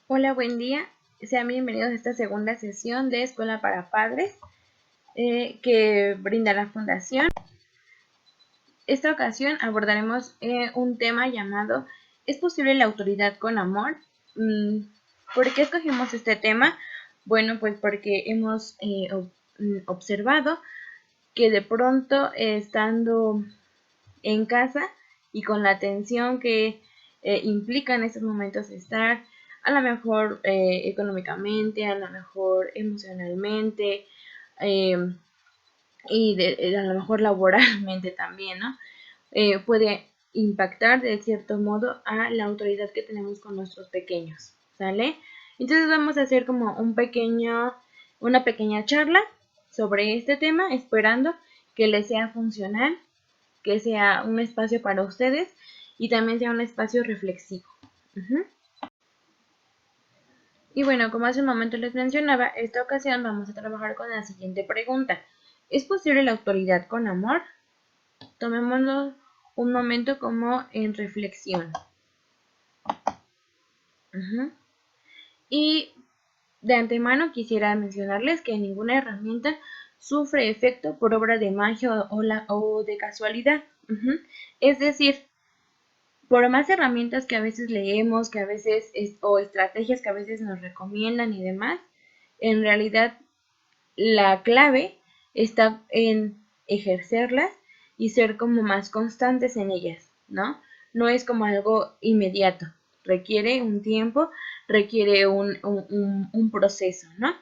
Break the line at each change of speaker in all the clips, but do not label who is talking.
Hola, buen día. Sean bienvenidos a esta segunda sesión de Escuela para Padres que brinda la Fundación. Esta ocasión abordaremos un tema llamado ¿Es posible la autoridad con amor? ¿Por qué escogimos este tema? Bueno, pues porque hemos observado que de pronto estando en casa y con la tensión que implica en estos momentos estar, a lo mejor económicamente, a lo mejor emocionalmente eh, y a lo mejor laboralmente también, ¿no? Puede impactar de cierto modo a la autoridad que tenemos con nuestros pequeños, ¿sale? Entonces vamos a hacer como una pequeña charla sobre este tema, esperando que les sea funcional, que sea un espacio para ustedes y también sea un espacio reflexivo. Y bueno, como hace un momento les mencionaba, esta ocasión vamos a trabajar con la siguiente pregunta. ¿Es posible la autoridad con amor? Tomémonos un momento como en reflexión. Y de antemano quisiera mencionarles que ninguna herramienta sufre efecto por obra de magia o de casualidad. Es decir, por más herramientas que a veces leemos, que a veces o estrategias que a veces nos recomiendan y demás, en realidad la clave está en ejercerlas y ser como más constantes en ellas, ¿no? No es como algo inmediato, requiere un tiempo, requiere un proceso, ¿no?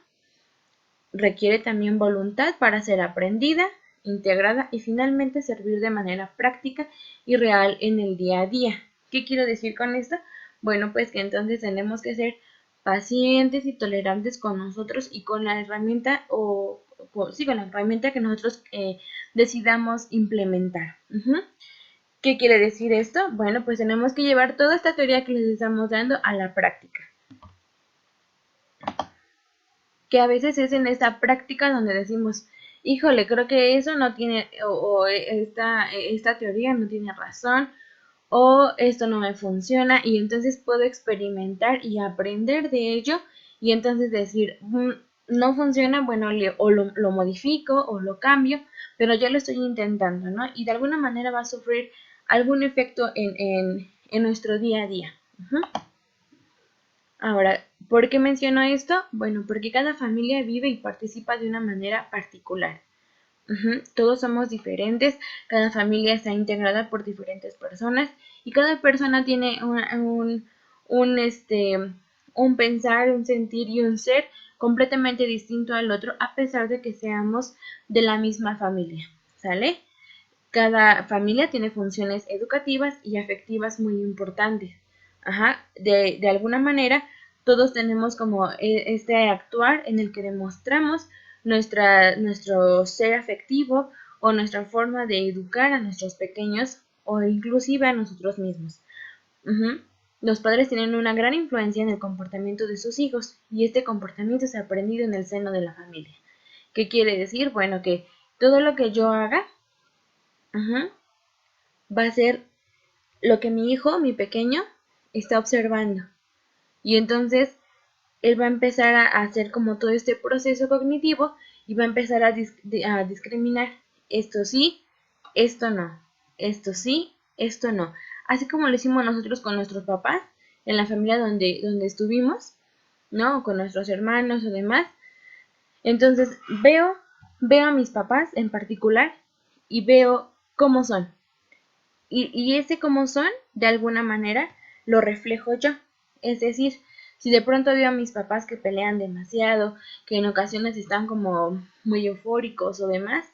Requiere también voluntad para ser aprendida, integrada y finalmente servir de manera práctica y real en el día a día. ¿Qué quiero decir con esto? Bueno, pues que entonces tenemos que ser pacientes y tolerantes con nosotros y con la herramienta con la herramienta que nosotros decidamos implementar. ¿Qué quiere decir esto? Bueno, pues tenemos que llevar toda esta teoría que les estamos dando a la práctica. Que a veces es en esta práctica donde decimos, híjole, creo que eso no tiene, o esta teoría no tiene razón, o esto no me funciona, y entonces puedo experimentar y aprender de ello, y entonces decir, no funciona, bueno, o lo modifico o lo cambio, pero yo lo estoy intentando, ¿no? Y de alguna manera va a sufrir algún efecto en nuestro día a día. Ahora, ¿por qué menciono esto? Bueno, porque cada familia vive y participa de una manera particular. Todos somos diferentes, cada familia está integrada por diferentes personas y cada persona tiene un pensar, un sentir y un ser completamente distinto al otro, a pesar de que seamos de la misma familia, ¿sale? Cada familia tiene funciones educativas y afectivas muy importantes. De alguna manera, todos tenemos como este actuar en el que demostramos nuestro ser afectivo o nuestra forma de educar a nuestros pequeños o inclusive a nosotros mismos. Los padres tienen una gran influencia en el comportamiento de sus hijos y este comportamiento es aprendido en el seno de la familia. ¿Qué quiere decir? Bueno, que todo lo que yo haga va a ser lo que mi hijo, mi pequeño, está observando. Y entonces él va a empezar a hacer como todo este proceso cognitivo y va a empezar a discriminar esto sí, esto no, esto sí, esto no. Así como lo hicimos nosotros con nuestros papás en la familia donde estuvimos, ¿no? Con nuestros hermanos o demás. Entonces veo a mis papás en particular y veo cómo son. Y ese cómo son, de alguna manera, lo reflejo yo. Es decir, si de pronto veo a mis papás que pelean demasiado, que en ocasiones están como muy eufóricos o demás,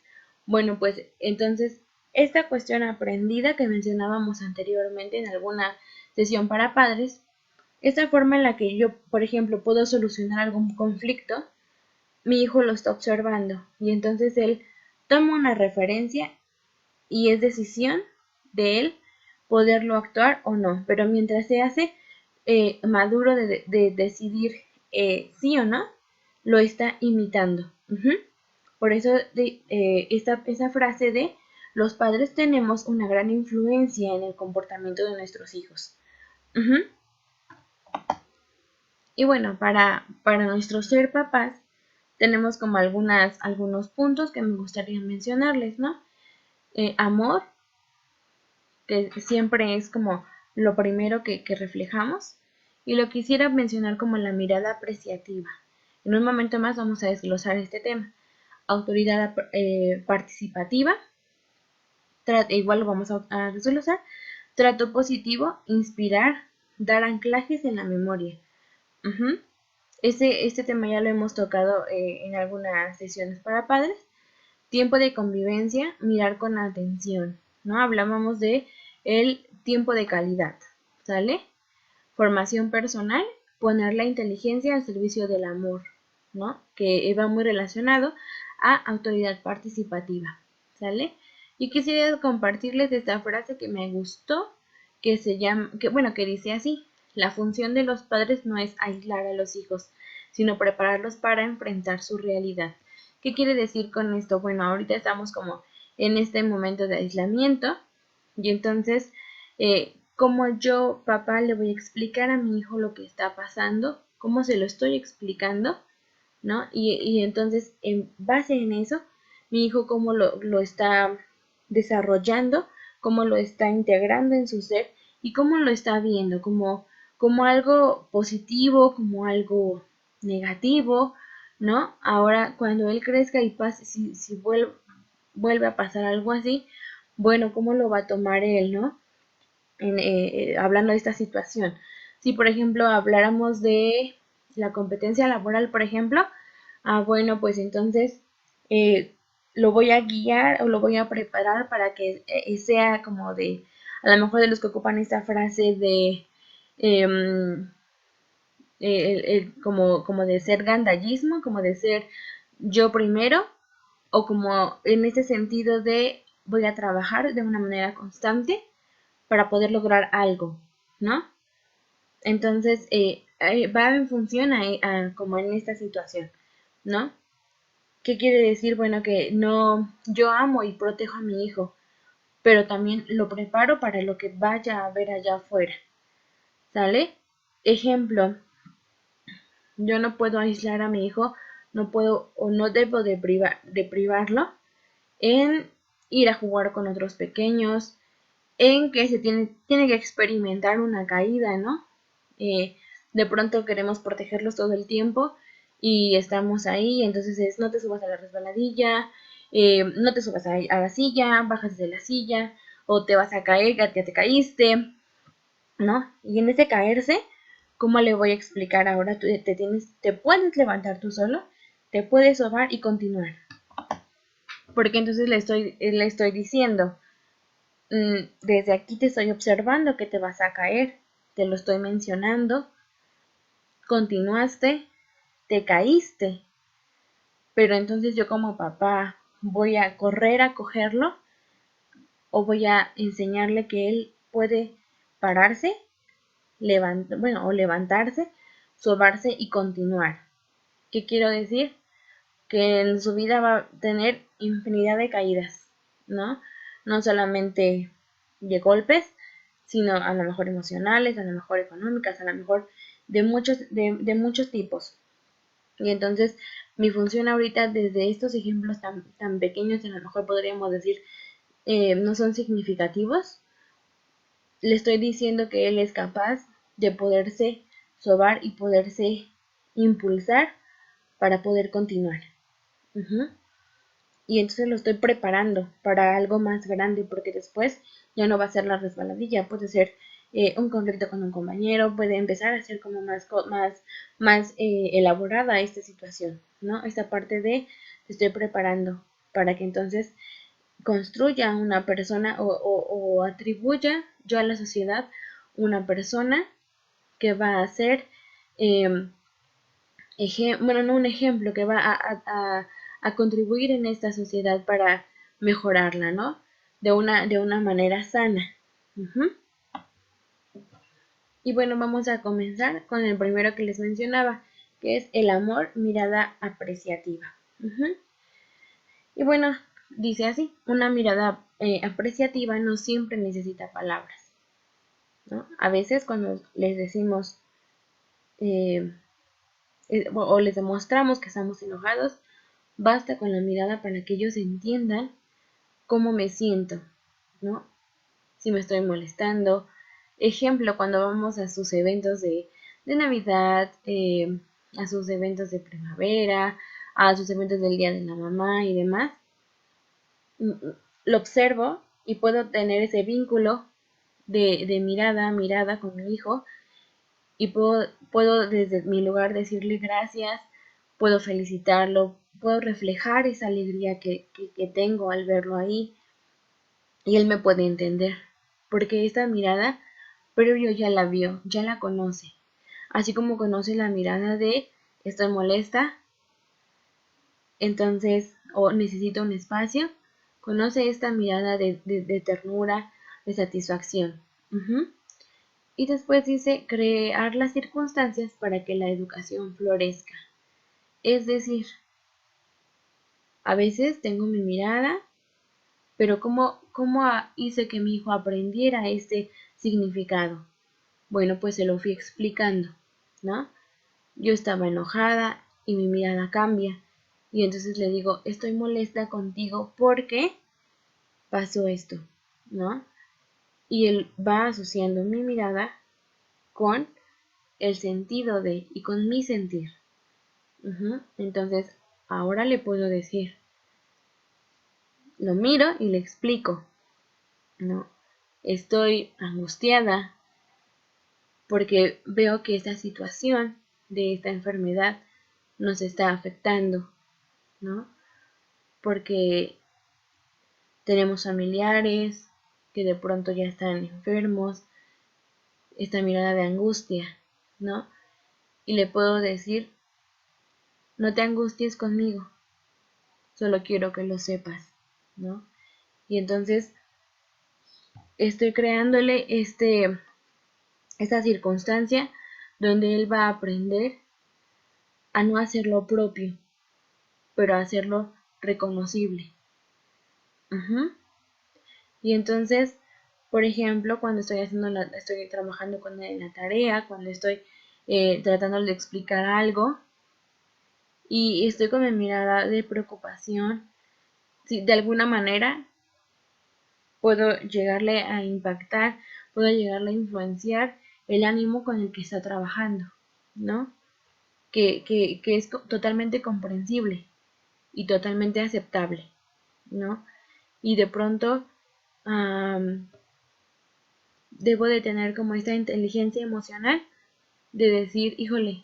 bueno, pues entonces esta cuestión aprendida que mencionábamos anteriormente en alguna sesión para padres, esta forma en la que yo, por ejemplo, puedo solucionar algún conflicto, mi hijo lo está observando y entonces él toma una referencia y es decisión de él poderlo actuar o no, pero mientras se hace maduro de decidir sí o no, lo está imitando. Por eso esa frase de los padres tenemos una gran influencia en el comportamiento de nuestros hijos. Y bueno, para nuestro ser papás, tenemos como algunos puntos que me gustaría mencionarles, ¿no? Amor, que siempre es como lo primero que reflejamos. Y lo quisiera mencionar como la mirada apreciativa. En un momento más vamos a desglosar este tema. Autoridad participativa, igual lo vamos a desglosar. Trato positivo, inspirar, dar anclajes en la memoria. Este tema ya lo hemos tocado en algunas sesiones para padres. Tiempo de convivencia, mirar con atención, ¿no? Hablábamos de el tiempo de calidad, ¿sale? Formación personal, poner la inteligencia al servicio del amor, ¿no? Que va muy relacionado a autoridad participativa, ¿sale? Y quisiera compartirles esta frase que me gustó, que se llama, que dice así: la función de los padres no es aislar a los hijos, sino prepararlos para enfrentar su realidad. ¿Qué quiere decir con esto? Bueno, ahorita estamos como en este momento de aislamiento y entonces, ¿cómo yo, papá, le voy a explicar a mi hijo lo que está pasando? ¿Cómo se lo estoy explicando? ¿No? Y entonces, en base en eso, mi hijo cómo lo está desarrollando, cómo lo está integrando en su ser y cómo lo está viendo, como algo positivo, como algo negativo, ¿no? Ahora, cuando él crezca y pase, si vuelve a pasar algo así, bueno, ¿cómo lo va a tomar él, no? Hablando de esta situación. Si, por ejemplo, habláramos de la competencia laboral, por ejemplo, bueno, pues entonces lo voy a guiar o lo voy a preparar para que sea como de, a lo mejor de los que ocupan esta frase de, em, como de ser gandallismo, como de ser yo primero, o como en ese sentido de voy a trabajar de una manera constante para poder lograr algo, ¿no? Entonces, va en función como en esta situación, ¿no? ¿Qué quiere decir? Bueno, que no, yo amo y protejo a mi hijo, pero también lo preparo para lo que vaya a ver allá afuera, ¿sale? Ejemplo, yo no puedo aislar a mi hijo, no puedo o no debo de privarlo en ir a jugar con otros pequeños, en que se tiene que experimentar una caída, ¿no? De pronto queremos protegerlos todo el tiempo y estamos ahí, entonces no te subas a la resbaladilla, no te subas a la silla, bajas de la silla, o te vas a caer, ya te caíste, ¿no? Y en ese caerse, ¿cómo le voy a explicar ahora? Tú te puedes levantar tú solo, te puedes sobar y continuar. Porque entonces le estoy diciendo, desde aquí te estoy observando que te vas a caer, te lo estoy mencionando, continuaste, te caíste, pero entonces yo como papá voy a correr a cogerlo o voy a enseñarle que él puede pararse, o levantarse, sobarse y continuar. ¿Qué quiero decir? Que en su vida va a tener infinidad de caídas, ¿no? No solamente de golpes, sino a lo mejor emocionales, a lo mejor económicas, a lo mejor de muchos tipos. Y entonces mi función ahorita desde estos ejemplos tan pequeños, a lo mejor podríamos decir, no son significativos, le estoy diciendo que él es capaz de poderse sobar y poderse impulsar para poder continuar. Y entonces lo estoy preparando para algo más grande, porque después ya no va a ser la resbaladilla, puede ser un conflicto con un compañero, puede empezar a ser como más elaborada esta situación, ¿no? Esta parte de te estoy preparando para que entonces construya una persona o atribuya yo a la sociedad una persona que va a ser, bueno, no un ejemplo, que va a contribuir en esta sociedad para mejorarla, ¿no? De una manera sana. Y bueno, vamos a comenzar con el primero que les mencionaba, que es el amor, mirada apreciativa. Y bueno, dice así, una mirada apreciativa no siempre necesita palabras, ¿no? A veces cuando les decimos, o les demostramos que estamos enojados, basta con la mirada para que ellos entiendan cómo me siento, ¿no? Si me estoy molestando. Ejemplo, cuando vamos a sus eventos de Navidad, a sus eventos de primavera, a sus eventos del Día de la Mamá y demás, lo observo y puedo tener ese vínculo de mirada a mirada con mi hijo y puedo desde mi lugar decirle gracias, puedo felicitarlo, puedo reflejar esa alegría que tengo al verlo ahí y él me puede entender, porque esta mirada previo ya la vio, ya la conoce, así como conoce la mirada de estoy molesta, entonces, o necesito un espacio, conoce esta mirada de ternura, de satisfacción. Y después dice crear las circunstancias para que la educación florezca. Es decir, a veces tengo mi mirada, pero ¿cómo hice que mi hijo aprendiera este significado? Bueno, pues se lo fui explicando, ¿no? Yo estaba enojada y mi mirada cambia. Y entonces le digo, estoy molesta contigo porque pasó esto, ¿no? Y él va asociando mi mirada con el sentido de y con mi sentir. Entonces, ahora le puedo decir, lo miro y le explico, ¿no? Estoy angustiada porque veo que esta situación de esta enfermedad nos está afectando, ¿no? Porque tenemos familiares que de pronto ya están enfermos, esta mirada de angustia, ¿no? Y le puedo decir, no te angusties conmigo, solo quiero que lo sepas, ¿no? Y entonces estoy creándole esta circunstancia donde él va a aprender a no hacer lo propio, pero a hacerlo reconocible. Y entonces, por ejemplo, cuando estoy trabajando con él en la tarea, cuando estoy tratando de explicar algo y estoy con mi mirada de preocupación, si de alguna manera puedo llegarle a impactar, puedo llegarle a influenciar el ánimo con el que está trabajando, ¿no? Que es totalmente comprensible y totalmente aceptable, ¿no? Y de pronto debo de tener como esta inteligencia emocional de decir, híjole,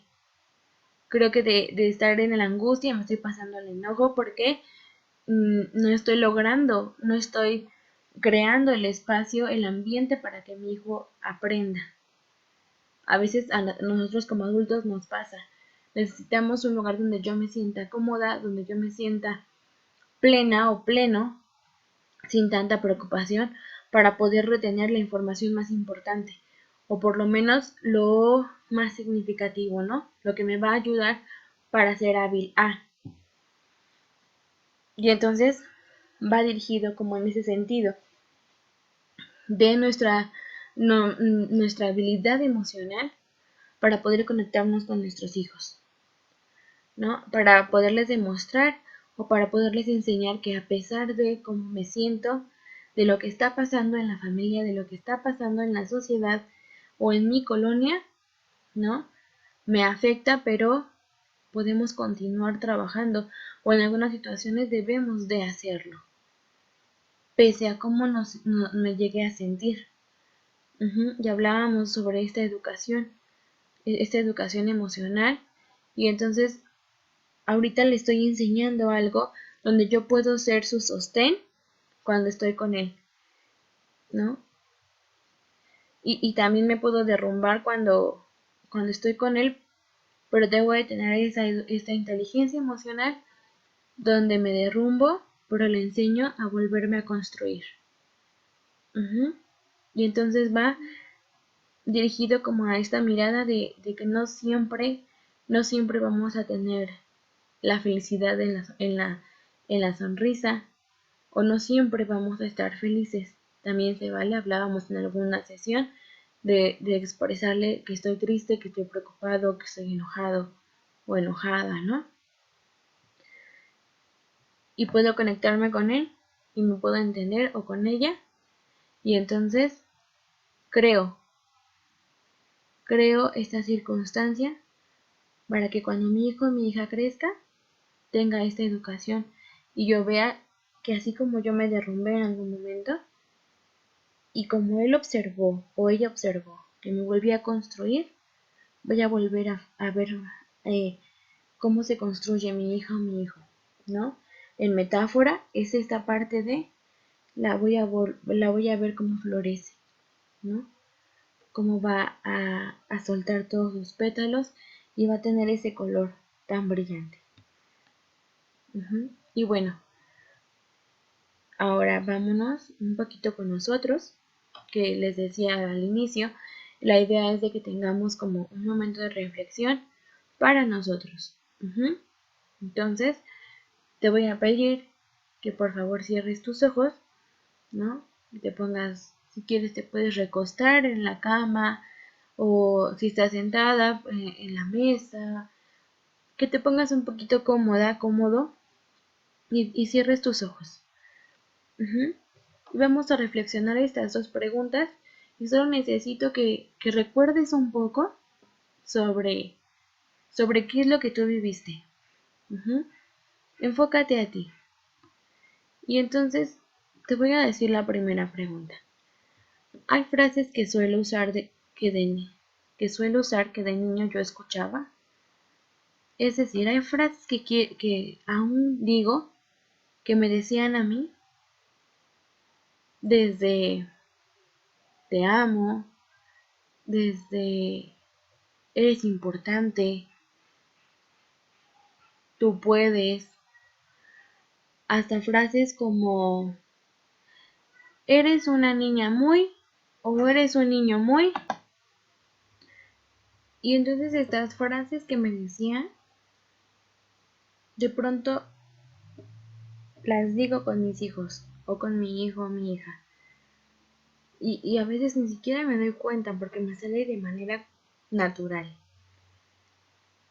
creo que de estar en la angustia me estoy pasando al enojo porque no estoy logrando, no estoy creando el espacio, el ambiente para que mi hijo aprenda. A veces a nosotros como adultos nos pasa. Necesitamos un lugar donde yo me sienta cómoda, donde yo me sienta plena o pleno, sin tanta preocupación, para poder retener la información más importante, o por lo menos lo más significativo, ¿no? Lo que me va a ayudar para ser hábil a. Y entonces va dirigido como en ese sentido de nuestra habilidad emocional para poder conectarnos con nuestros hijos, ¿no? Para poderles demostrar o para poderles enseñar que a pesar de cómo me siento, de lo que está pasando en la familia, de lo que está pasando en la sociedad o en mi colonia, ¿no? Me afecta, pero podemos continuar trabajando o en algunas situaciones debemos de hacerlo, pese a cómo me llegué a sentir. Ya hablábamos sobre esta educación emocional, y entonces ahorita le estoy enseñando algo donde yo puedo ser su sostén cuando estoy con él, ¿no? Y también me puedo derrumbar cuando estoy con él, pero debo de tener esta inteligencia emocional donde me derrumbo, pero le enseño a volverme a construir. Y entonces va dirigido como a esta mirada de que no siempre vamos a tener la felicidad en la sonrisa, o no siempre vamos a estar felices. También se vale, hablábamos en alguna sesión de expresarle que estoy triste, que estoy preocupado, que estoy enojado, o enojada, ¿no? Y puedo conectarme con él y me puedo entender o con ella y entonces creo esta circunstancia para que cuando mi hijo o mi hija crezca tenga esta educación y yo vea que así como yo me derrumbé en algún momento y como él observó o ella observó que me volví a construir, voy a volver a ver cómo se construye mi hija o mi hijo, ¿no? En metáfora es esta parte de la voy a ver cómo florece, ¿no? Cómo va a soltar todos sus pétalos y va a tener ese color tan brillante. Y bueno, ahora vámonos un poquito con nosotros, que les decía al inicio, la idea es de que tengamos como un momento de reflexión para nosotros. Entonces, te voy a pedir que por favor cierres tus ojos, ¿no? Y te pongas, si quieres te puedes recostar en la cama o si estás sentada en la mesa, que te pongas un poquito cómoda, cómodo y cierres tus ojos. Y vamos a reflexionar estas dos preguntas y solo necesito que recuerdes un poco sobre qué es lo que tú viviste. Enfócate a ti. Y entonces te voy a decir la primera pregunta. Hay frases que suelo usar que de niño yo escuchaba. Es decir, hay frases que aún digo que me decían a mí desde te amo, desde eres importante, tú puedes, hasta frases como eres una niña muy o eres un niño muy. Y entonces estas frases que me decían, de pronto las digo con mis hijos o con mi hijo o mi hija. Y a veces ni siquiera me doy cuenta porque me sale de manera natural,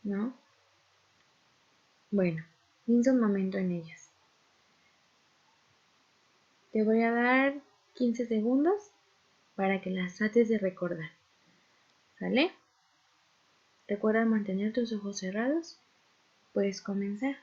¿no? Bueno, piensa un momento en ellas. Te voy a dar 15 segundos para que las trates de recordar, ¿sale? Recuerda mantener tus ojos cerrados. Puedes comenzar.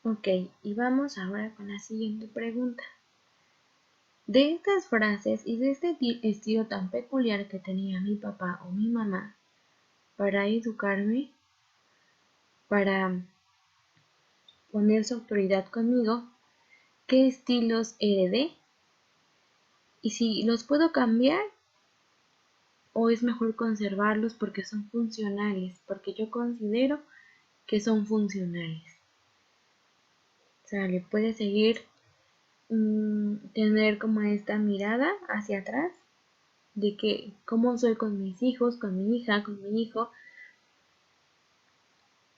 Ok, y vamos ahora con la siguiente pregunta. De estas frases y de este estilo tan peculiar que tenía mi papá o mi mamá para educarme, para poner su autoridad conmigo, ¿qué estilos heredé? Y si los puedo cambiar o es mejor conservarlos porque son funcionales, porque yo considero que son funcionales. O sea, le puede seguir tener como esta mirada hacia atrás de que cómo soy con mis hijos, con mi hija, con mi hijo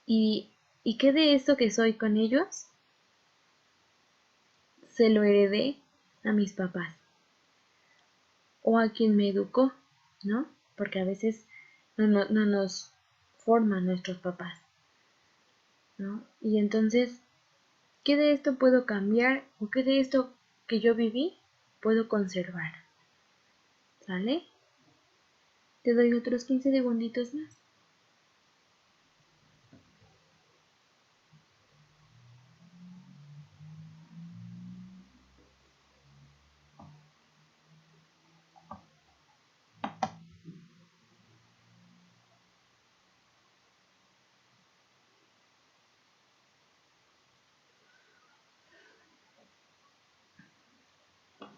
y qué de esto que soy con ellos se lo heredé a mis papás o a quien me educó, ¿no? Porque a veces no nos forman nuestros papás, ¿no? Y entonces, ¿qué de esto puedo cambiar o qué de esto que yo viví puedo conservar? ¿Sale? Te doy otros 15 segunditos más.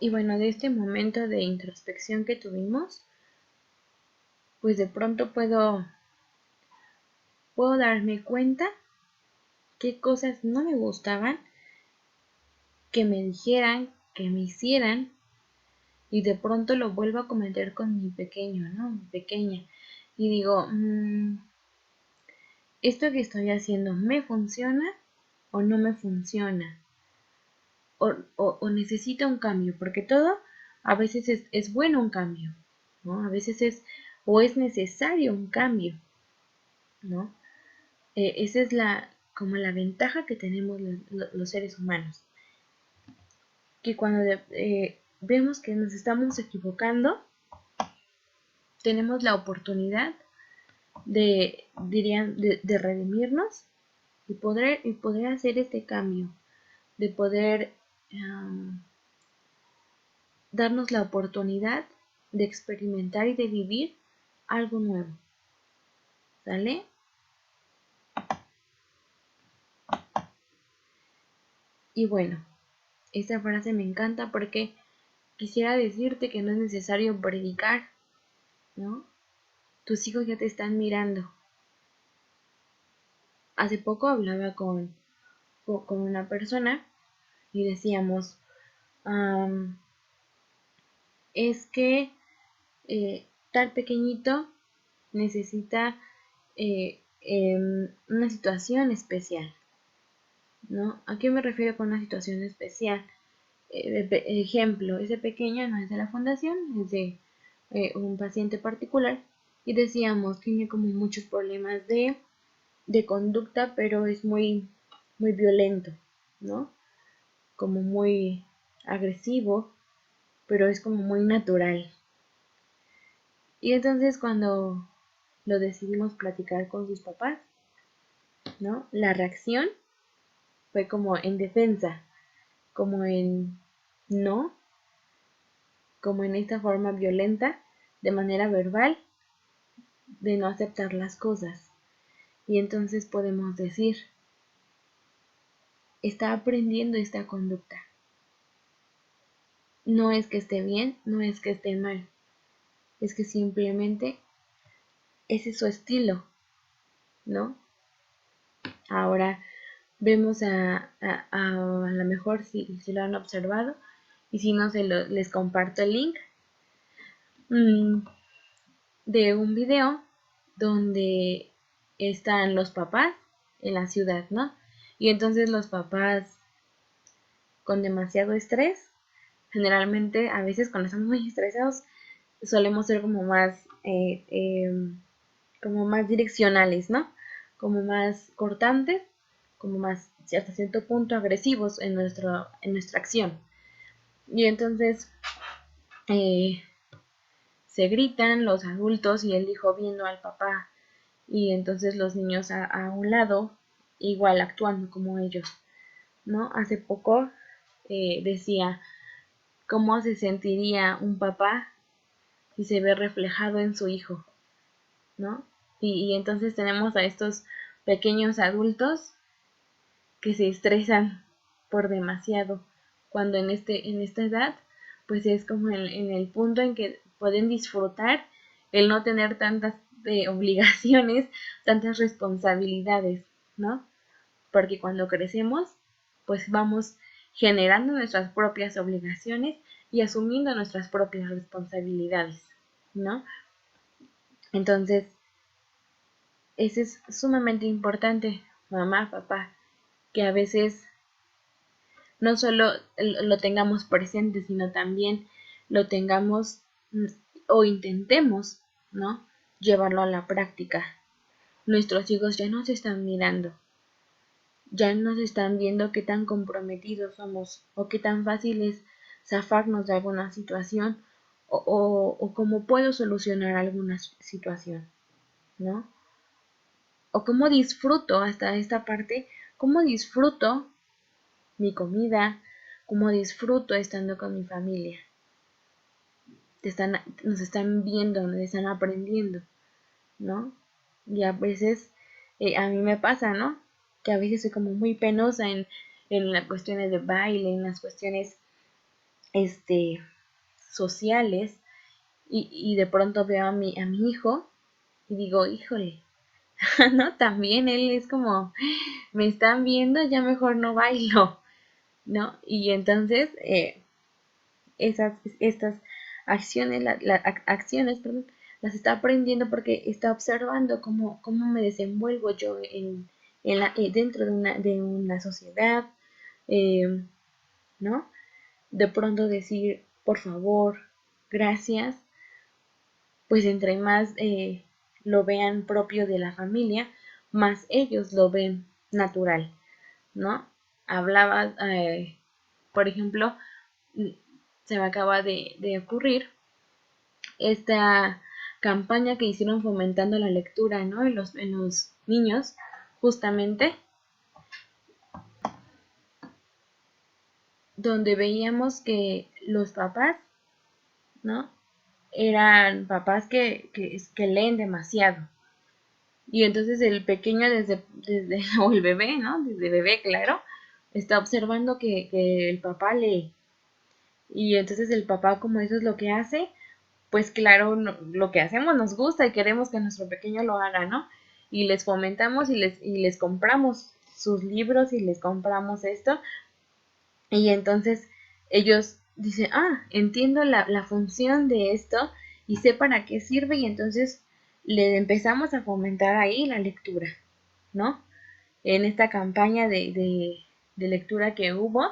Y bueno, de este momento de introspección que tuvimos, pues de pronto puedo darme cuenta qué cosas no me gustaban, que me dijeran, que me hicieran, y de pronto lo vuelvo a cometer con mi pequeño, ¿no? Mi pequeña. Y digo, ¿esto que estoy haciendo me funciona o no me funciona? O necesita un cambio, porque todo a veces es bueno un cambio, ¿no? A veces es necesario un cambio, ¿no? Esa es como la ventaja que tenemos los seres humanos, que cuando vemos que nos estamos equivocando, tenemos la oportunidad de redimirnos y poder hacer este cambio, de poder darnos la oportunidad de experimentar y de vivir algo nuevo. ¿Sale? Y bueno, esta frase me encanta porque quisiera decirte que no es necesario predicar, ¿no? Tus hijos ya te están mirando. Hace poco hablaba con una persona y decíamos, es que tal pequeñito necesita una situación especial, ¿no? ¿A qué me refiero con una situación especial? Ejemplo, ese pequeño no es de la fundación, es de un paciente particular y decíamos, tiene como muchos problemas de conducta, pero es muy, muy violento, ¿no? Como muy agresivo, pero es como muy natural. Y entonces cuando lo decidimos platicar con sus papás, ¿no? La reacción fue como en defensa, como en no, como en esta forma violenta, de manera verbal, de no aceptar las cosas. Y entonces podemos decir, está aprendiendo esta conducta. No es que esté bien, no es que esté mal, es que simplemente ese es su estilo, ¿no? Ahora vemos a lo mejor si lo han observado, y si no, les comparto el link de un video donde están los papás en la ciudad, ¿no? Y entonces los papás con demasiado estrés, generalmente a veces cuando estamos muy estresados, solemos ser como más direccionales, ¿no? Como más cortantes, como más hasta cierto punto agresivos en nuestra acción. Y entonces se gritan los adultos y el hijo viendo al papá y entonces los niños a un lado igual actuando como ellos, ¿no? Hace poco decía cómo se sentiría un papá si se ve reflejado en su hijo, ¿no? Y entonces tenemos a estos pequeños adultos que se estresan por demasiado, cuando en esta edad, pues es como en el punto en que pueden disfrutar el no tener tantas obligaciones, tantas responsabilidades, ¿no? Porque cuando crecemos, pues vamos generando nuestras propias obligaciones y asumiendo nuestras propias responsabilidades, ¿no? Entonces, eso es sumamente importante, mamá, papá, que a veces no solo lo tengamos presente, sino también lo tengamos o intentemos, ¿no? Llevarlo a la práctica. Nuestros hijos ya nos están mirando, ya nos están viendo qué tan comprometidos somos o qué tan fácil es zafarnos de alguna situación o cómo puedo solucionar alguna situación, ¿no? O cómo disfruto hasta esta parte, cómo disfruto mi comida, cómo disfruto estando con mi familia. Nos están viendo, nos están aprendiendo, ¿no? Y a veces, a mí me pasa, ¿no? Que a veces soy como muy penosa en las cuestiones de baile, en las cuestiones, sociales, y de pronto veo a mi hijo y digo, híjole, ¿no? También él es como, me están viendo, ya mejor no bailo, ¿no? Y entonces, estas acciones, perdón, las está aprendiendo porque está observando cómo me desenvuelvo yo dentro de una sociedad, eh, ¿no? De pronto decir, por favor, gracias, pues entre más lo vean propio de la familia, más ellos lo ven natural, ¿no? Hablaba, por ejemplo, se me acaba de ocurrir esta campaña que hicieron fomentando la lectura, ¿no? En los niños, justamente, donde veíamos que los papás, ¿no? Eran papás que leen demasiado. Y entonces el pequeño o el bebé, ¿no? Desde bebé, claro, está observando que el papá lee. Y entonces el papá, como eso es lo que hace, pues claro, lo que hacemos nos gusta y queremos que nuestro pequeño lo haga, ¿no? Y les fomentamos y les compramos sus libros y les compramos esto. Y entonces ellos dicen, entiendo la función de esto y sé para qué sirve y entonces le empezamos a fomentar ahí la lectura, ¿no? En esta campaña de lectura que hubo,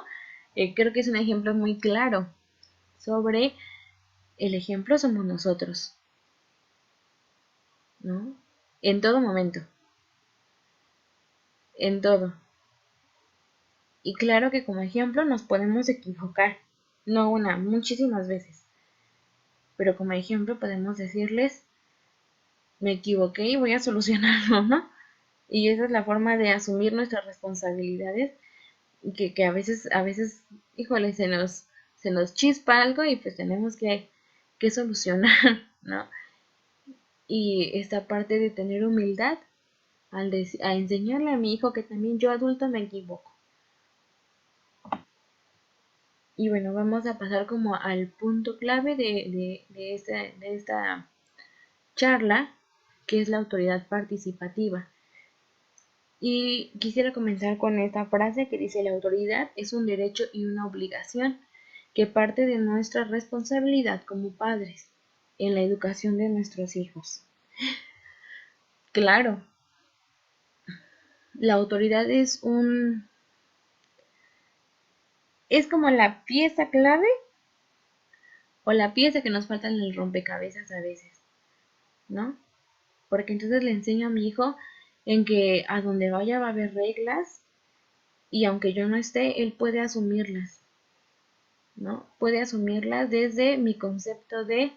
creo que es un ejemplo muy claro sobre el ejemplo somos nosotros, ¿no? En todo momento, en todo. Y claro que como ejemplo nos podemos equivocar, no una, muchísimas veces. Pero como ejemplo podemos decirles, me equivoqué y voy a solucionarlo, ¿no? Y esa es la forma de asumir nuestras responsabilidades, que a veces, híjole, se nos chispa algo y pues tenemos que solucionar, ¿no? Y esta parte de tener humildad a enseñarle a mi hijo que también yo adulto me equivoco. Y bueno, vamos a pasar como al punto clave de esta charla, que es la autoridad participativa. Y quisiera comenzar con esta frase que dice, la autoridad es un derecho y una obligación que parte de nuestra responsabilidad como padres en la educación de nuestros hijos. Claro, la autoridad es como la pieza clave o la pieza que nos falta en el rompecabezas a veces, ¿no? Porque entonces le enseño a mi hijo en que a donde vaya va a haber reglas y aunque yo no esté, él puede asumirlas, ¿no? Puede asumirlas desde mi concepto de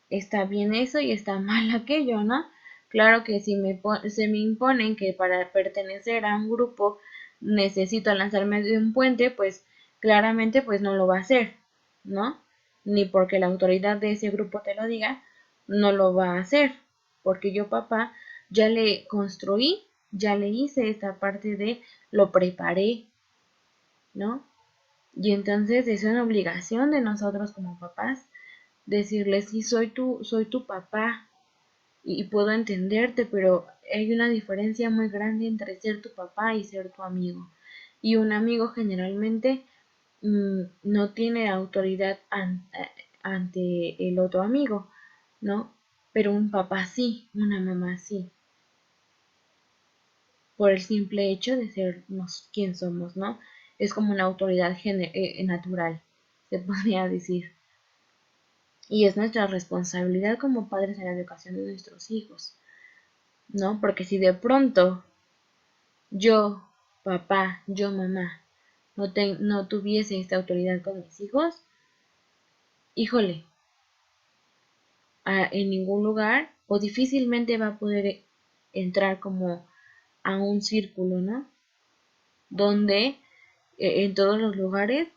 está bien eso y está mal aquello, ¿no? Claro que si se me imponen que para pertenecer a un grupo necesito lanzarme de un puente, pues claramente pues no lo va a hacer, ¿no? Ni porque la autoridad de ese grupo te lo diga, no lo va a hacer, porque yo papá ya le construí, ya le hice esta parte de lo preparé, ¿no? Y entonces es una obligación de nosotros como papás decirles, sí, soy tu papá y puedo entenderte, pero hay una diferencia muy grande entre ser tu papá y ser tu amigo. Y un amigo generalmente no tiene autoridad ante el otro amigo, ¿no? Pero un papá sí, una mamá sí, por el simple hecho de sernos quien somos, ¿no? Es como una autoridad natural, se podría decir. Y es nuestra responsabilidad como padres en la educación de nuestros hijos, ¿no? Porque si de pronto yo, papá, yo, mamá, no tuviese esta autoridad con mis hijos, híjole, en ningún lugar o difícilmente va a poder entrar como a un círculo, ¿no? Donde en todos los lugares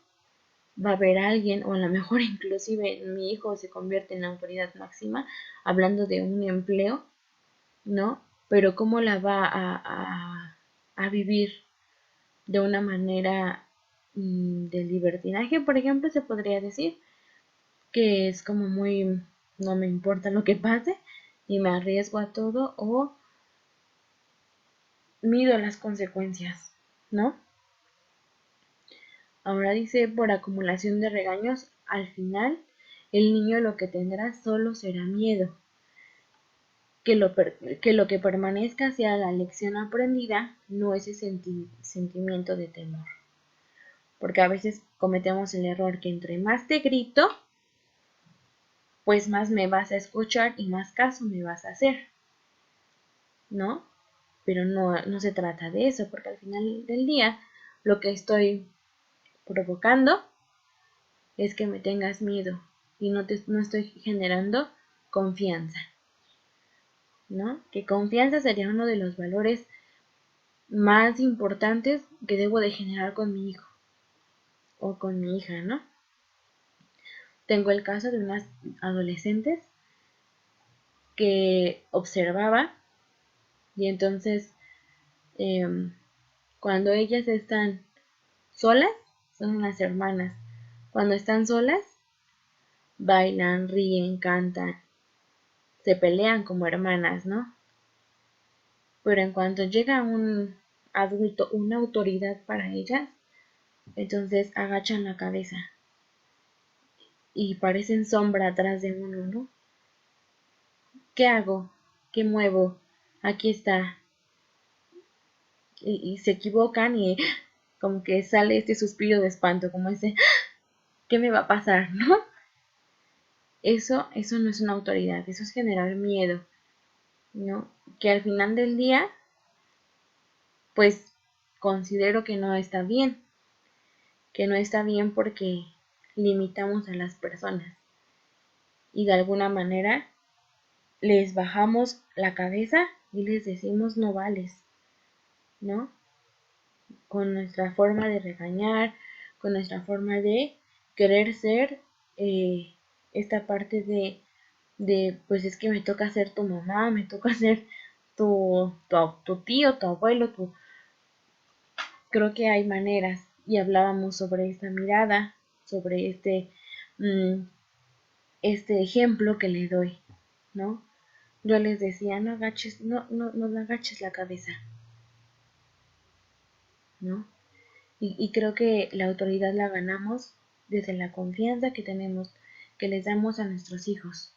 va a haber alguien, o a lo mejor inclusive mi hijo se convierte en la autoridad máxima, hablando de un empleo, ¿no? Pero cómo la va a vivir de una manera de libertinaje, por ejemplo, se podría decir, que es como muy, no me importa lo que pase y me arriesgo a todo o mido las consecuencias, ¿no? Ahora dice, por acumulación de regaños, al final el niño lo que tendrá solo será miedo. Que lo que permanezca sea la lección aprendida, no ese sentimiento de temor. Porque a veces cometemos el error que entre más te grito, pues más me vas a escuchar y más caso me vas a hacer, ¿no? Pero no se trata de eso, porque al final del día lo que estoy provocando es que me tengas miedo y no estoy generando confianza, ¿no? Que confianza sería uno de los valores más importantes que debo de generar con mi hijo o con mi hija, ¿no? Tengo el caso de unas adolescentes que observaba y entonces cuando ellas están solas, son las hermanas, cuando están solas, bailan, ríen, cantan, se pelean como hermanas, ¿no? Pero en cuanto llega un adulto, una autoridad para ellas, entonces agachan la cabeza y parecen sombra atrás de uno, ¿no? ¿Qué hago? ¿Qué muevo? Aquí está. Y se equivocan y como que sale este suspiro de espanto, como ese, ¿qué me va a pasar? ¿No? Eso no es una autoridad, eso es generar miedo, ¿no? Que al final del día, pues considero que no está bien, porque limitamos a las personas y de alguna manera les bajamos la cabeza y les decimos no vales, ¿no? Con nuestra forma de regañar, con nuestra forma de querer ser esta parte de pues es que me toca ser tu mamá, me toca ser tu tío, tu abuelo, creo que hay maneras y hablábamos sobre esta mirada, sobre este ejemplo que le doy, ¿no? Yo les decía, no agaches, no agaches la cabeza, ¿no? Y creo que la autoridad la ganamos desde la confianza que tenemos, que les damos a nuestros hijos.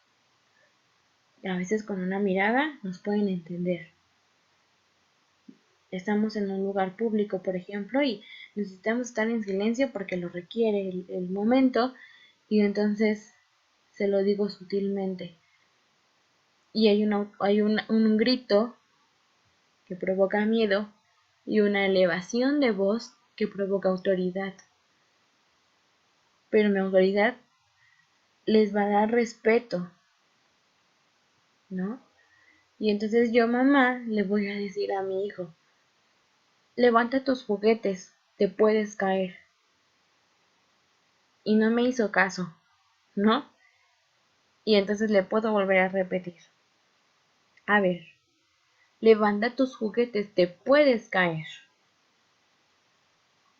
A veces con una mirada nos pueden entender. Estamos en un lugar público, por ejemplo, y necesitamos estar en silencio porque lo requiere el momento, y entonces se lo digo sutilmente. Y hay un grito que provoca miedo y una elevación de voz que provoca autoridad. Pero mi autoridad les va a dar respeto, ¿no? Y entonces yo, mamá, le voy a decir a mi hijo, levanta tus juguetes, te puedes caer. Y no me hizo caso, ¿no? Y entonces le puedo volver a repetir, a ver, levanta tus juguetes, te puedes caer.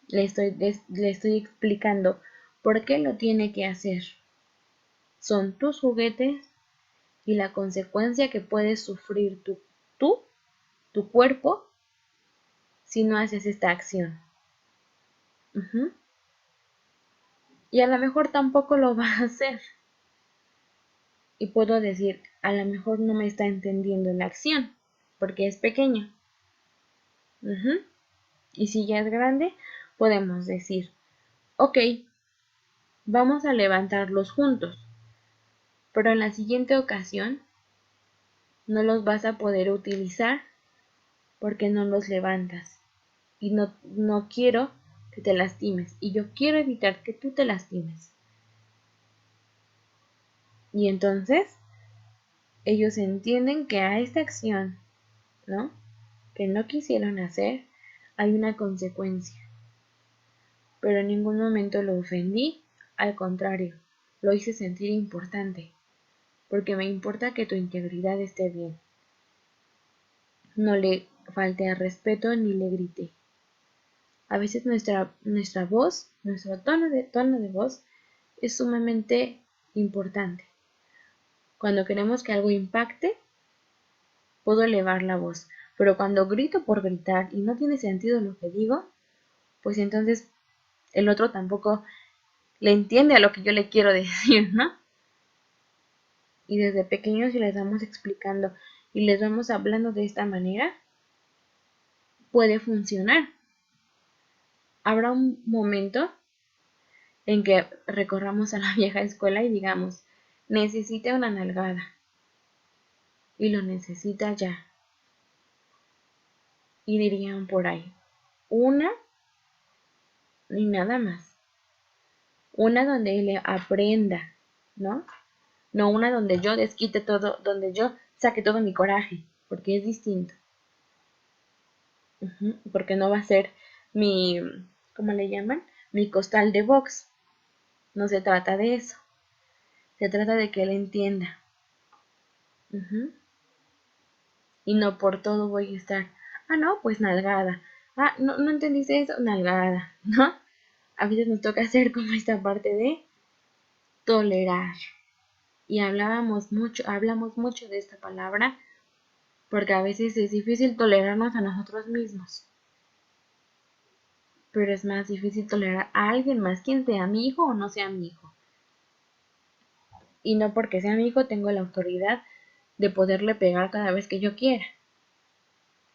Le estoy explicando por qué lo tiene que hacer. Son tus juguetes y la consecuencia que puedes sufrir tu cuerpo, si no haces esta acción. Y a lo mejor tampoco lo va a hacer. Y puedo decir, a lo mejor no me está entendiendo la acción, porque es pequeño. Y si ya es grande, podemos decir, ok, vamos a levantarlos juntos, pero en la siguiente ocasión no los vas a poder utilizar porque no los levantas. Y no quiero que te lastimes. Y yo quiero evitar que tú te lastimes. Y entonces ellos entienden que a esta acción, ¿no?, que no quisieron hacer, hay una consecuencia. Pero en ningún momento lo ofendí, al contrario, lo hice sentir importante, porque me importa que tu integridad esté bien. No le falté al respeto ni le grité. A veces nuestra voz, nuestro tono de voz es sumamente importante. Cuando queremos que algo impacte, puedo elevar la voz, pero cuando grito por gritar y no tiene sentido lo que digo, pues entonces el otro tampoco le entiende a lo que yo le quiero decir, ¿no? y desde pequeños si les vamos explicando y les vamos hablando de esta manera, puede funcionar. Habrá un momento en que recorramos a la vieja escuela y digamos, necesita una nalgada. Y lo necesita ya. Y dirían por ahí, una y nada más. Una donde él aprenda, ¿no? No una donde yo desquite todo, donde yo saque todo mi coraje, porque es distinto. Porque no va a ser mi, ¿cómo le llaman? Mi costal de box. No se trata de eso. Se trata de que él entienda. Y no por todo voy a estar, no, pues nalgada. No entendiste eso, nalgada, ¿no? A veces nos toca hacer como esta parte de tolerar. Y hablamos mucho de esta palabra, porque a veces es difícil tolerarnos a nosotros mismos. Pero es más difícil tolerar a alguien más, quien sea mi hijo o no sea mi hijo. Y no porque sea mi hijo tengo la autoridad de poderle pegar cada vez que yo quiera.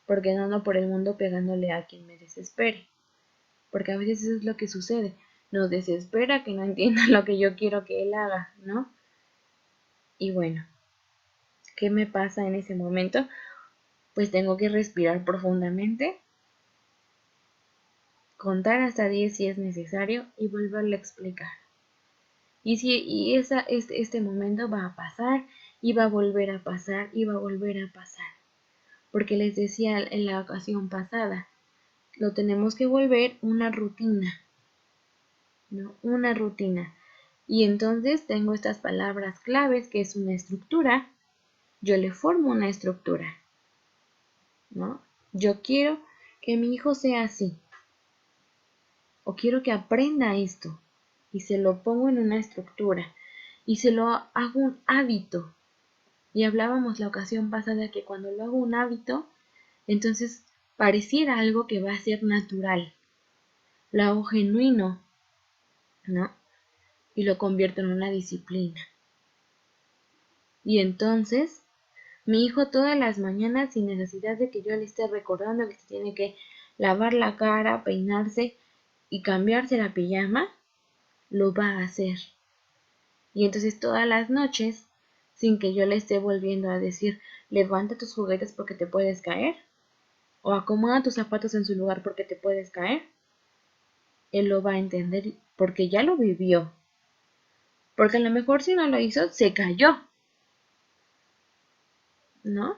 Porque no ando por el mundo pegándole a quien me desespere. Porque a veces eso es lo que sucede. Nos desespera que no entienda lo que yo quiero que él haga, ¿no? Y bueno, ¿qué me pasa en ese momento? Pues tengo que respirar profundamente, contar hasta 10 si es necesario y volverle a explicar. Este momento va a pasar y va a volver a pasar y va a volver a pasar. Porque les decía en la ocasión pasada, lo tenemos que volver una rutina, ¿no? Una rutina. Y entonces tengo estas palabras claves que es una estructura. Yo le formo una estructura, ¿no? Yo quiero que mi hijo sea así. O quiero que aprenda esto. Y se lo pongo en una estructura. Y se lo hago un hábito. Y hablábamos la ocasión pasada que cuando lo hago un hábito, entonces pareciera algo que va a ser natural. Lo hago genuino, ¿no? Y lo convierto en una disciplina. Y entonces, mi hijo todas las mañanas, sin necesidad de que yo le esté recordando que se tiene que lavar la cara, peinarse y cambiarse la pijama, lo va a hacer. Y entonces todas las noches, sin que yo le esté volviendo a decir, levanta tus juguetes porque te puedes caer, o acomoda tus zapatos en su lugar porque te puedes caer, él lo va a entender porque ya lo vivió. Porque a lo mejor si no lo hizo, se cayó, ¿no?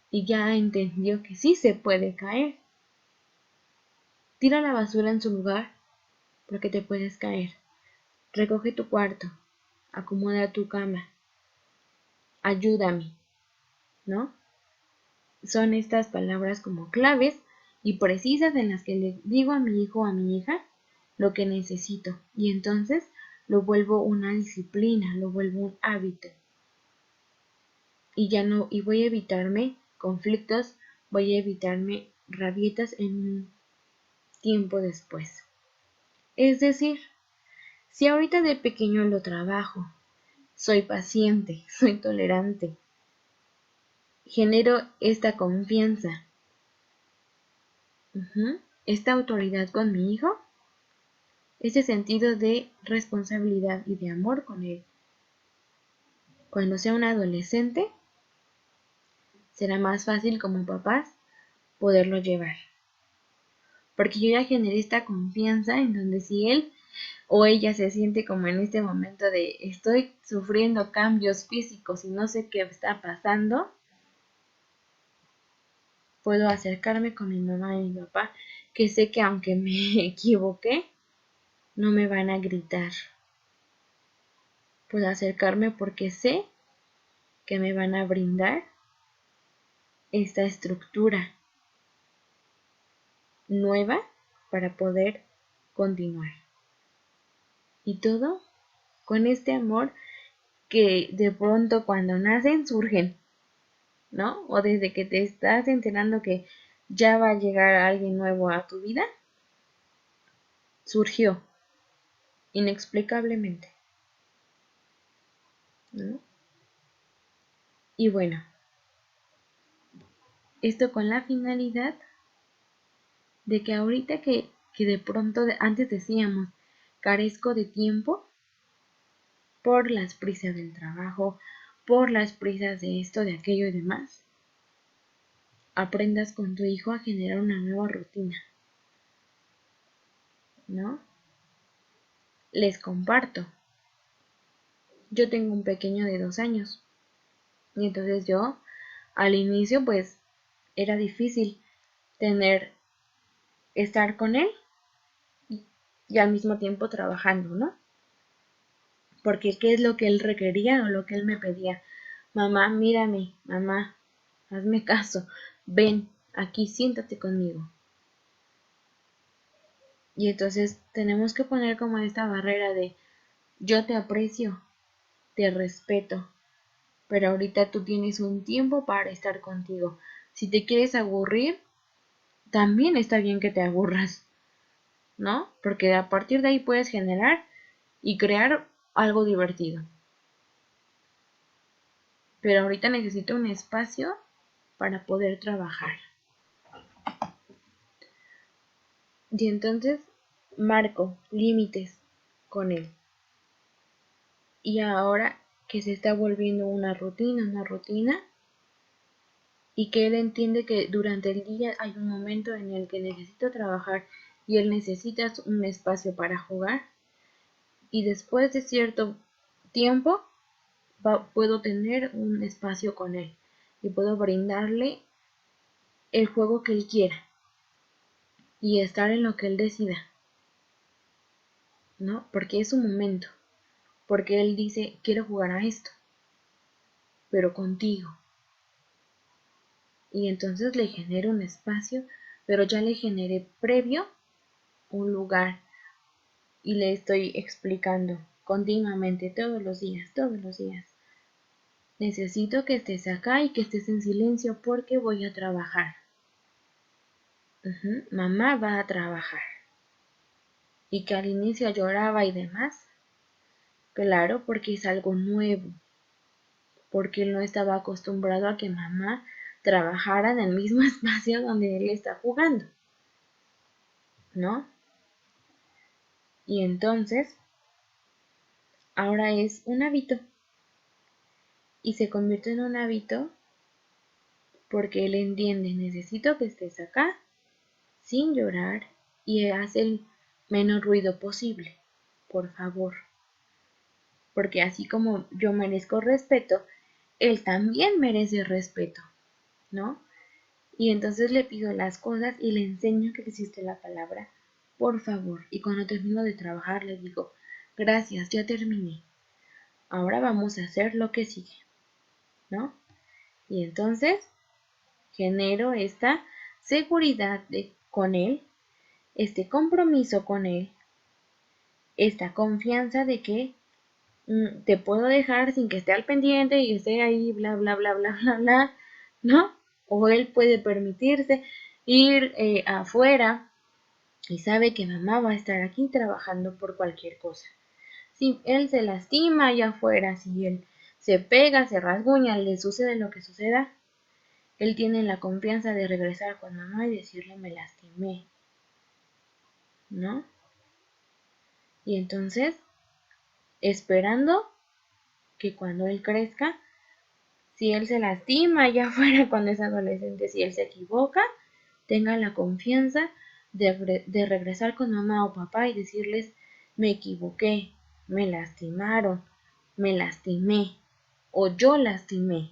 Y ya entendió que sí se puede caer. Tira la basura en su lugar porque te puedes caer. Recoge tu cuarto, acomoda tu cama, ayúdame, ¿no? Son estas palabras como claves y precisas en las que le digo a mi hijo o a mi hija lo que necesito y entonces lo vuelvo una disciplina, lo vuelvo un hábito. Y voy a evitarme conflictos, voy a evitarme rabietas en un tiempo después. Es decir, si ahorita de pequeño lo trabajo, soy paciente, soy tolerante, genero esta confianza, esta autoridad con mi hijo, este sentido de responsabilidad y de amor con él. Cuando sea un adolescente, será más fácil como papás poderlo llevar. Porque yo ya generé esta confianza en donde si él o ella se siente como en este momento de estoy sufriendo cambios físicos y no sé qué está pasando, puedo acercarme con mi mamá y mi papá, que sé que aunque me equivoqué, no me van a gritar. Puedo acercarme porque sé que me van a brindar esta estructura nueva para poder continuar. Y todo con este amor que de pronto cuando nacen surgen, ¿no? O desde que te estás enterando que ya va a llegar alguien nuevo a tu vida, surgió inexplicablemente, ¿no? Y bueno, esto con la finalidad de que ahorita que de pronto antes decíamos carezco de tiempo por las prisas del trabajo, por las prisas de esto, de aquello y demás, aprendas con tu hijo a generar una nueva rutina, ¿no? Les comparto. Yo tengo un pequeño de 2 años y entonces yo al inicio pues era difícil estar con él y al mismo tiempo trabajando, ¿no? Porque qué es lo que él requería o lo que él me pedía. Mamá, mírame, mamá, hazme caso, ven, aquí siéntate conmigo. Y entonces tenemos que poner como esta barrera de yo te aprecio, te respeto, pero ahorita tú tienes un tiempo para estar contigo. Si te quieres aburrir, también está bien que te aburras, ¿no? Porque a partir de ahí puedes generar y crear algo divertido. Pero ahorita necesito un espacio para poder trabajar. Y entonces marco límites con él. Y ahora que se está volviendo una rutina, y que él entiende que durante el día hay un momento en el que necesito trabajar y él necesita un espacio para jugar, y después de cierto tiempo puedo tener un espacio con él y puedo brindarle el juego que él quiera y estar en lo que él decida, ¿no? Porque es un momento, porque él dice, quiero jugar a esto, pero contigo. Y entonces le genero un espacio, pero ya le generé previo un lugar y le estoy explicando continuamente, todos los días, todos los días. Necesito que estés acá y que estés en silencio porque voy a trabajar. Mamá va a trabajar. Y que al inicio lloraba y demás. Claro, porque es algo nuevo. Porque él no estaba acostumbrado a que mamá trabajara en el mismo espacio donde él está jugando, ¿no? Y entonces, ahora es un hábito. Y se convierte en un hábito porque él entiende, necesito que estés acá sin llorar y haz el menos ruido posible, por favor. Porque así como yo merezco respeto, él también merece respeto, ¿no? Y entonces le pido las cosas y le enseño que existe la palabra por favor. Y cuando termino de trabajar le digo, gracias, ya terminé. Ahora vamos a hacer lo que sigue, ¿no? Y entonces genero esta seguridad con él, este compromiso con él, esta confianza de que te puedo dejar sin que esté al pendiente y esté ahí, bla, bla, bla, bla, bla, bla, ¿no? O él puede permitirse ir afuera y sabe que mamá va a estar aquí trabajando por cualquier cosa. Si él se lastima allá afuera, si él se pega, se rasguña, le sucede lo que suceda, él tiene la confianza de regresar con mamá y decirle me lastimé, ¿no? Y entonces, esperando que cuando él crezca, si él se lastima allá afuera cuando es adolescente, si él se equivoca, tenga la confianza de regresar con mamá o papá y decirles, me equivoqué, me lastimaron, me lastimé o yo lastimé.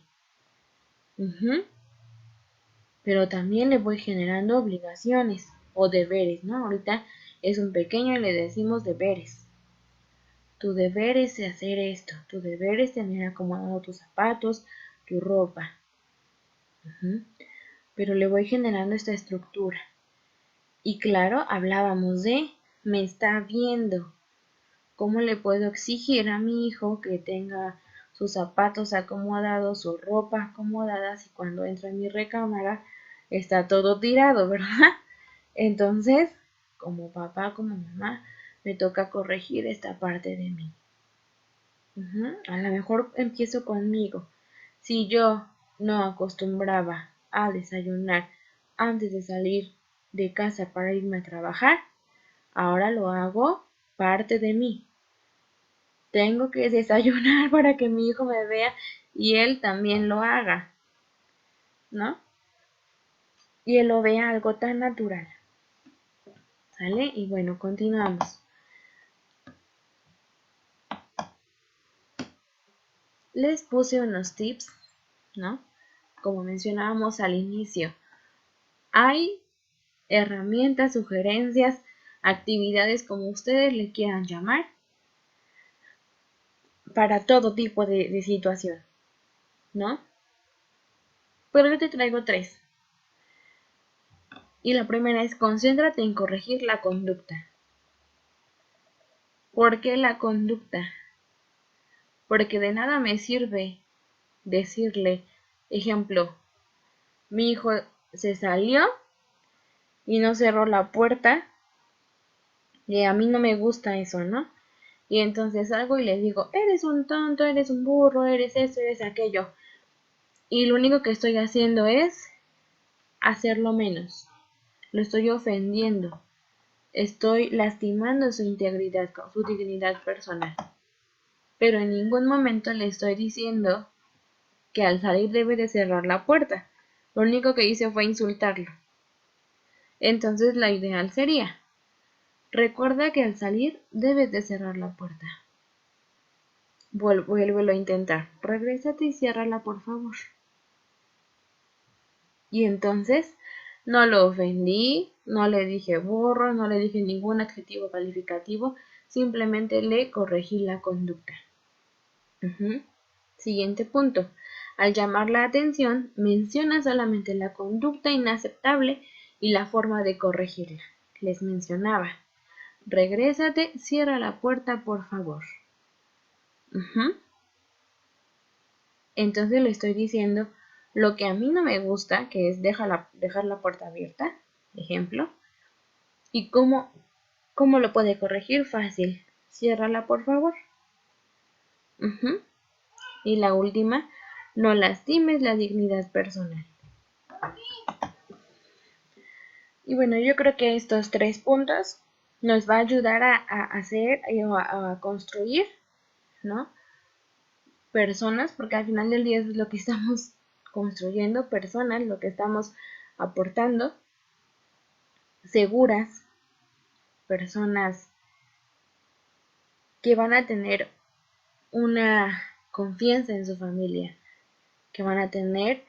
Pero también le voy generando obligaciones o deberes, ¿no? Ahorita es un pequeño y le decimos deberes. Tu deber es hacer esto, tu deber es tener acomodado tus zapatos, tu ropa. Pero le voy generando esta estructura. Y claro, hablábamos de, me está viendo. ¿Cómo le puedo exigir a mi hijo que tenga sus zapatos acomodados, su ropa acomodada, si cuando entra en mi recámara está todo tirado, ¿verdad? Entonces, como papá, como mamá, me toca corregir esta parte de mí. A lo mejor empiezo conmigo. Si yo no acostumbraba a desayunar antes de salir de casa para irme a trabajar, ahora lo hago parte de mí. Tengo que desayunar para que mi hijo me vea y él también lo haga, ¿no? Y él lo vea algo tan natural. ¿Sale? Y bueno, continuamos. Les puse unos tips, ¿no? Como mencionábamos al inicio, hay herramientas, sugerencias, actividades, como ustedes le quieran llamar, para todo tipo de situación, ¿no? Pero yo te traigo 3. Y la primera es: concéntrate en corregir la conducta. ¿Por qué la conducta? Porque de nada me sirve decirle, ejemplo, mi hijo se salió y no cerró la puerta, y a mí no me gusta eso, ¿no? Y entonces salgo y le digo, eres un tonto, eres un burro, eres eso, eres aquello. Y lo único que estoy haciendo es hacerlo menos. Lo estoy ofendiendo. Estoy lastimando su integridad, su dignidad personal. Pero en ningún momento le estoy diciendo que al salir debe de cerrar la puerta. Lo único que hice fue insultarlo. Entonces la ideal sería: recuerda que al salir debes de cerrar la puerta. Vuélvelo a intentar. Regrésate y ciérrala, por favor. Y entonces no lo ofendí, no le dije burro, no le dije ningún adjetivo calificativo, simplemente le corregí la conducta. Siguiente punto. Al llamar la atención, menciona solamente la conducta inaceptable y la forma de corregirla. Les mencionaba: regrésate, cierra la puerta, por favor. Entonces le estoy diciendo lo que a mí no me gusta, que es dejar la puerta abierta, ejemplo. ¿Y cómo lo puede corregir? Fácil. Ciérrala, por favor. Y la última: no lastimes la dignidad personal. Y bueno, yo creo que estos 3 puntos nos va a ayudar a hacer o a construir, ¿no? Personas, porque al final del día es lo que estamos construyendo, personas, lo que estamos aportando, seguras, personas que van a tener una confianza en su familia, que van a tener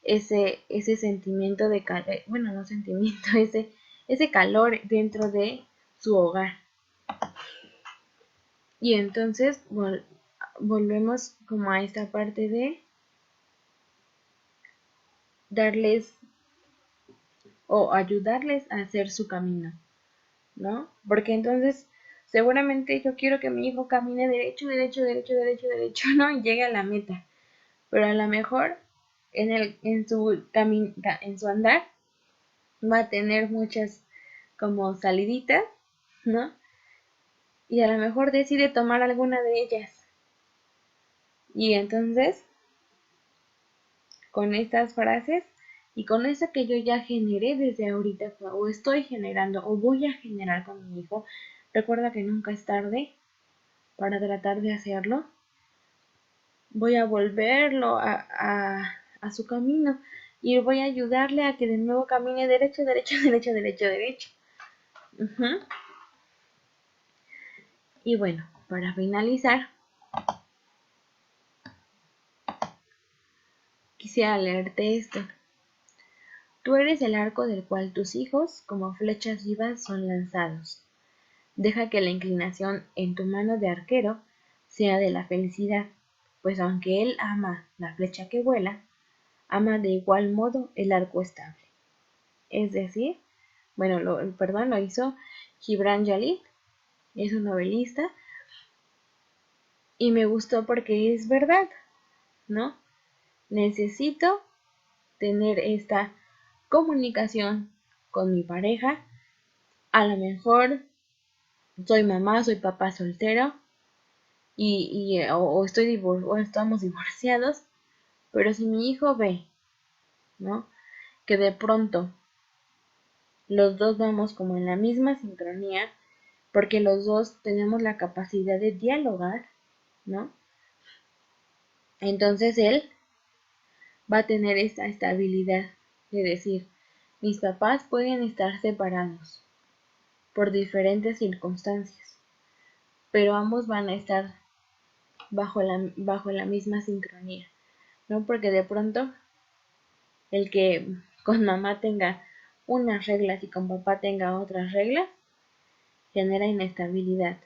ese sentimiento de bueno, no sentimiento, ese calor dentro de su hogar. Y entonces volvemos como a esta parte de darles o ayudarles a hacer su camino, ¿no? Porque entonces seguramente yo quiero que mi hijo camine derecho, derecho, derecho, derecho, derecho, ¿no? Y llegue a la meta. Pero a lo mejor en su andar va a tener muchas como saliditas, ¿no? Y a lo mejor decide tomar alguna de ellas. Y entonces, con estas frases y con eso que yo ya generé desde ahorita, o estoy generando, o voy a generar con mi hijo, recuerda que nunca es tarde para tratar de hacerlo. Voy a volverlo a su camino y voy a ayudarle a que de nuevo camine derecho, derecho, derecho, derecho, derecho. Y bueno, para finalizar, quisiera leerte esto. Tú eres el arco del cual tus hijos, como flechas vivas, son lanzados. Deja que la inclinación en tu mano de arquero sea de la felicidad, pues aunque él ama la flecha que vuela, ama de igual modo el arco estable. Es decir, bueno, lo hizo Gibran Jalil, es un novelista, y me gustó porque es verdad, ¿no? Necesito tener esta comunicación con mi pareja. A lo mejor soy mamá, soy papá soltero o estamos divorciados, Pero si mi hijo ve, ¿no?, que de pronto los dos vamos como en la misma sincronía, porque los dos tenemos la capacidad de dialogar, ¿no? Entonces él va a tener esta estabilidad de decir, mis papás pueden estar separados por diferentes circunstancias, pero ambos van a estar bajo la misma sincronía, ¿no? Porque de pronto el que con mamá tenga unas reglas y con papá tenga otras reglas genera inestabilidad.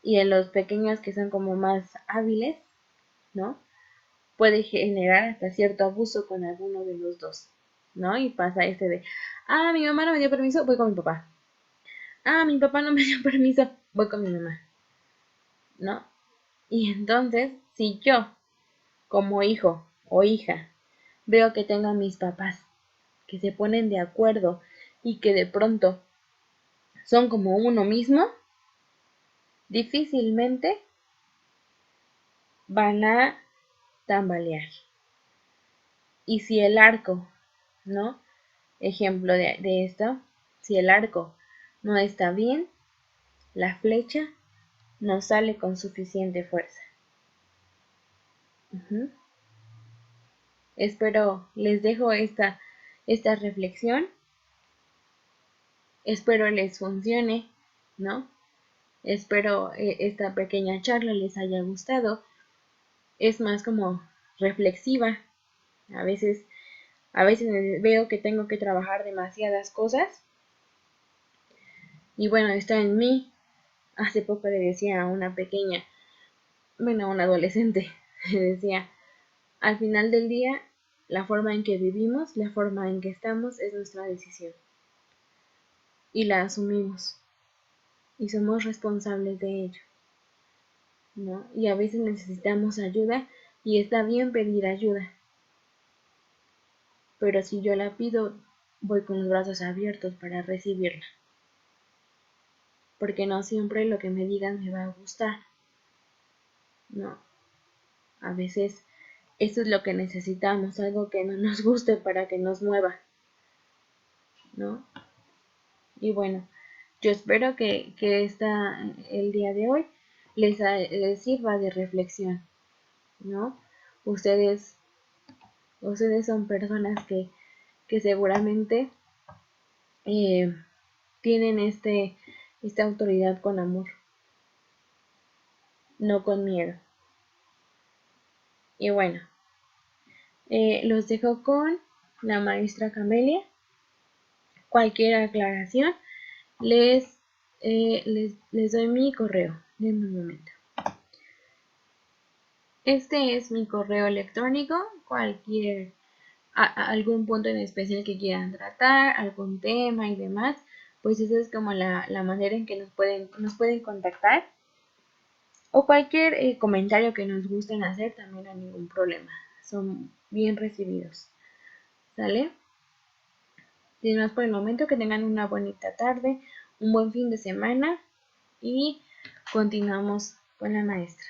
Y en los pequeños que son como más hábiles, ¿no?, puede generar hasta cierto abuso con alguno de los dos, ¿no? Y pasa de, mi mamá no me dio permiso, voy con mi papá. Mi papá no me dio permiso, voy con mi mamá, ¿no? Y entonces, si yo, como hijo o hija, veo que tengo a mis papás que se ponen de acuerdo y que de pronto son como uno mismo, difícilmente van a tambalear. Y si el arco, ¿no?, ejemplo de esto, si el arco no está bien, la flecha no sale con suficiente fuerza. Espero, les dejo esta reflexión. Espero les funcione, ¿no? Espero esta pequeña charla les haya gustado. Es más como reflexiva. A veces veo que tengo que trabajar demasiadas cosas. Y bueno, está en mí. Hace poco le decía a una adolescente, le decía, al final del día, la forma en que vivimos, la forma en que estamos es nuestra decisión. Y la asumimos. Y somos responsables de ello, ¿no? Y a veces necesitamos ayuda y está bien pedir ayuda. Pero si yo la pido, voy con los brazos abiertos para recibirla. Porque no siempre lo que me digan me va a gustar, ¿no? A veces eso es lo que necesitamos, algo que no nos guste para que nos mueva, ¿no? Y bueno, yo espero que el día de hoy les sirva de reflexión, ¿no? Ustedes son personas que seguramente tienen esta autoridad con amor, no con miedo. Y bueno, los dejo con la maestra Camelia. Cualquier aclaración, les doy mi correo. Denme un momento. Este es mi correo electrónico. Algún punto en especial que quieran tratar, algún tema y demás, pues esa es como la manera en que nos pueden contactar. O cualquier comentario que nos gusten hacer, también no hay ningún problema. Son bien recibidos. ¿Sale? Sin más por el momento, que tengan una bonita tarde, un buen fin de semana y continuamos con la maestra.